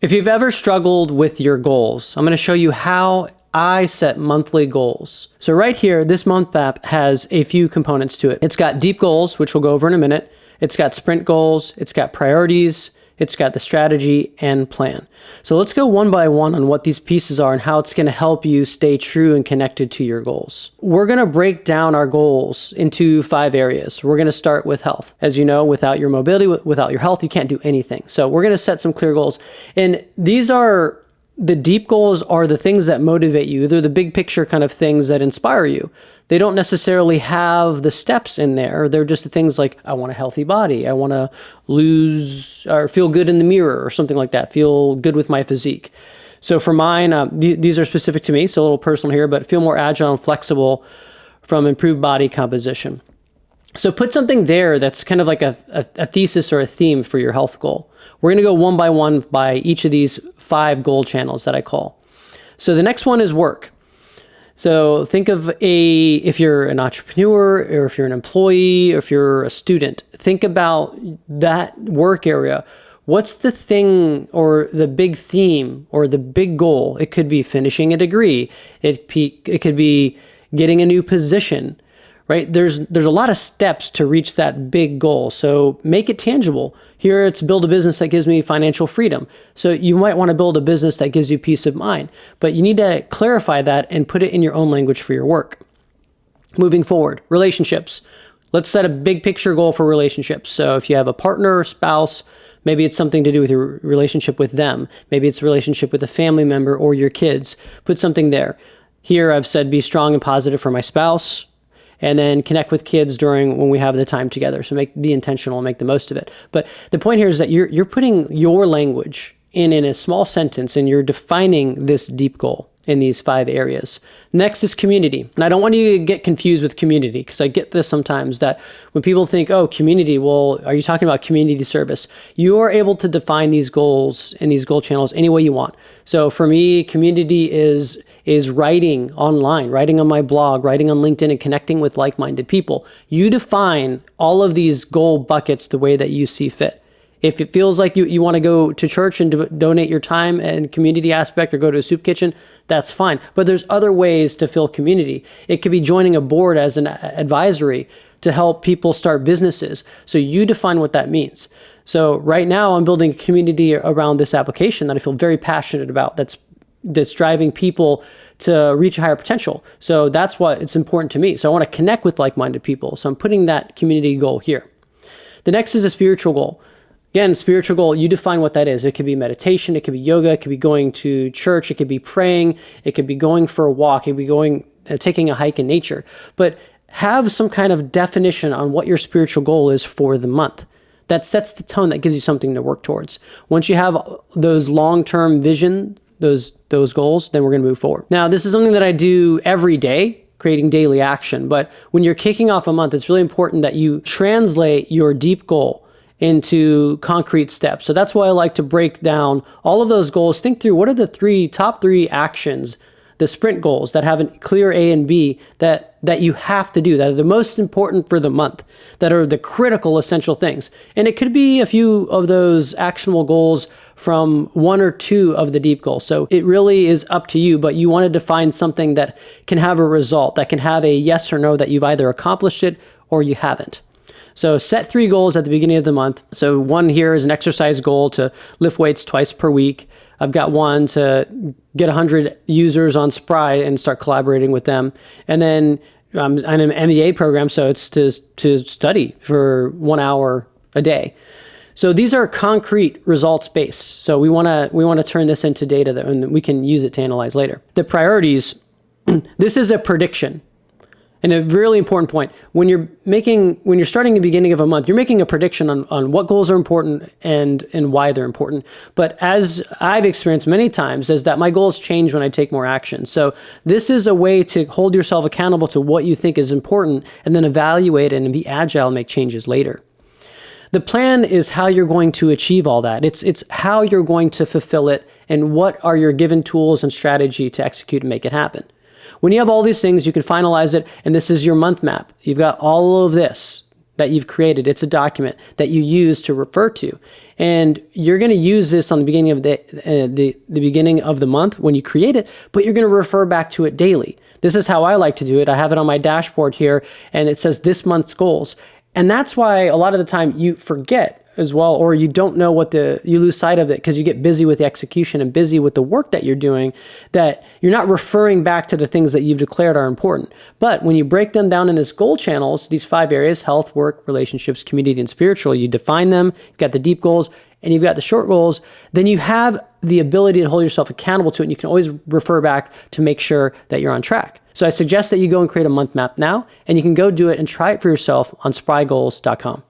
If you've ever struggled with your goals, I'm going to show you how I set monthly goals. So right here, this month map has a few components to it. It's got deep goals, which we'll go over in a minute. It's got sprint goals. It's got priorities. It's got the strategy and plan. So let's go one by one on what these pieces are and how it's going to help you stay true and connected to your goals. We're going to break down our goals into 5 areas. We're going to start with health. As you know, without your mobility, without your health, you can't do anything. So we're going to set some clear goals. And these are the deep goals are the things that motivate you. They're the big picture kind of things that inspire you. They don't necessarily have the steps in there. They're just the things like, I want a healthy body. I want to lose or feel good in the mirror or something like that. Feel good with my physique. So for mine, these are specific to me, so a little personal here, but feel more agile and flexible from improved body composition. So put something there that's kind of like a thesis or a theme for your health goal. We're going to go one by each of these 5 goal channels that I call. So the next one is work. So think of if you're an entrepreneur or if you're an employee or if you're a student, think about that work area. What's the thing or the big theme or the big goal? It could be finishing a degree. It could be getting a new position. Right? There's a lot of steps to reach that big goal. So make it tangible. Here it's build a business that gives me financial freedom. So you might want to build a business that gives you peace of mind, but you need to clarify that and put it in your own language for your work. Moving forward, relationships. Let's set a big picture goal for relationships. So if you have a partner or spouse, maybe it's something to do with your relationship with them. Maybe it's a relationship with a family member or your kids. Put something there. Here I've said be strong and positive for my spouse. And then connect with kids when we have the time together. So be intentional and make the most of it. But the point here is that you're putting your language in a small sentence and you're defining this deep goal in these 5 areas. Next is community. And I don't want you to get confused with community because I get this sometimes that when people think, oh, community, well, are you talking about community service? You are able to define these goals and these goal channels any way you want. So for me, community is writing online, writing on my blog, writing on LinkedIn, and connecting with like-minded people. You define all of these goal buckets the way that you see fit. If it feels like you want to go to church and donate your time and community aspect or go to a soup kitchen, that's fine. But there's other ways to fill community. It could be joining a board as an advisory to help people start businesses. So you define what that means. So right now I'm building a community around this application that I feel very passionate about that's driving people to reach a higher potential. So that's what it's important to me. So I want to connect with like-minded people. So I'm putting that community goal here. The next is a spiritual goal. Again, spiritual goal, you define what that is. It could be meditation, it could be yoga, it could be going to church, it could be praying, it could be going for a walk, it could be taking a hike in nature. But have some kind of definition on what your spiritual goal is for the month. That sets the tone, that gives you something to work towards. Once you have those long-term vision, those goals, then we're going to move forward. Now, this is something that I do every day, creating daily action. But when you're kicking off a month, it's really important that you translate your deep goal into concrete steps. So that's why I like to break down all of those goals. Think through what are the top 3 actions, the sprint goals that have a clear A and B that you have to do, that are the most important for the month, that are the critical essential things. And it could be a few of those actionable goals from 1 or 2 of the deep goals. So it really is up to you, but you want to define something that can have a result, that can have a yes or no, that you've either accomplished it or you haven't. So set 3 goals at the beginning of the month. So one here is an exercise goal to lift weights twice per week. I've got one to get 100 users on SPRY and start collaborating with them. And then I'm in an MBA program, so it's to study for 1 hour a day. So these are concrete results based. So we want to turn this into data and we can use it to analyze later. The priorities, this is a prediction. And a really important point, when you're starting the beginning of a month, you're making a prediction on what goals are important and why they're important. But as I've experienced many times, is that my goals change when I take more action. So this is a way to hold yourself accountable to what you think is important and then evaluate it and be agile and make changes later. The plan is how you're going to achieve all that. It's how you're going to fulfill it and what are your given tools and strategy to execute and make it happen. When you have all these things, you can finalize it, and this is your month map. You've got all of this that you've created. It's a document that you use to refer to. And you're going to use this on the beginning of the beginning of the month when you create it, but you're going to refer back to it daily. This is how I like to do it. I have it on my dashboard here, and it says this month's goals. And that's why a lot of the time you forget as well, or you don't know you lose sight of it because you get busy with the execution and busy with the work that you're doing, that you're not referring back to the things that you've declared are important. But when you break them down in this goal channels, these 5 areas, health, work, relationships, community, and spiritual, you define them, you've got the deep goals, and you've got the short goals, then you have the ability to hold yourself accountable to it, and you can always refer back to make sure that you're on track. So I suggest that you go and create a month map now, and you can go do it and try it for yourself on SpryGoals.com.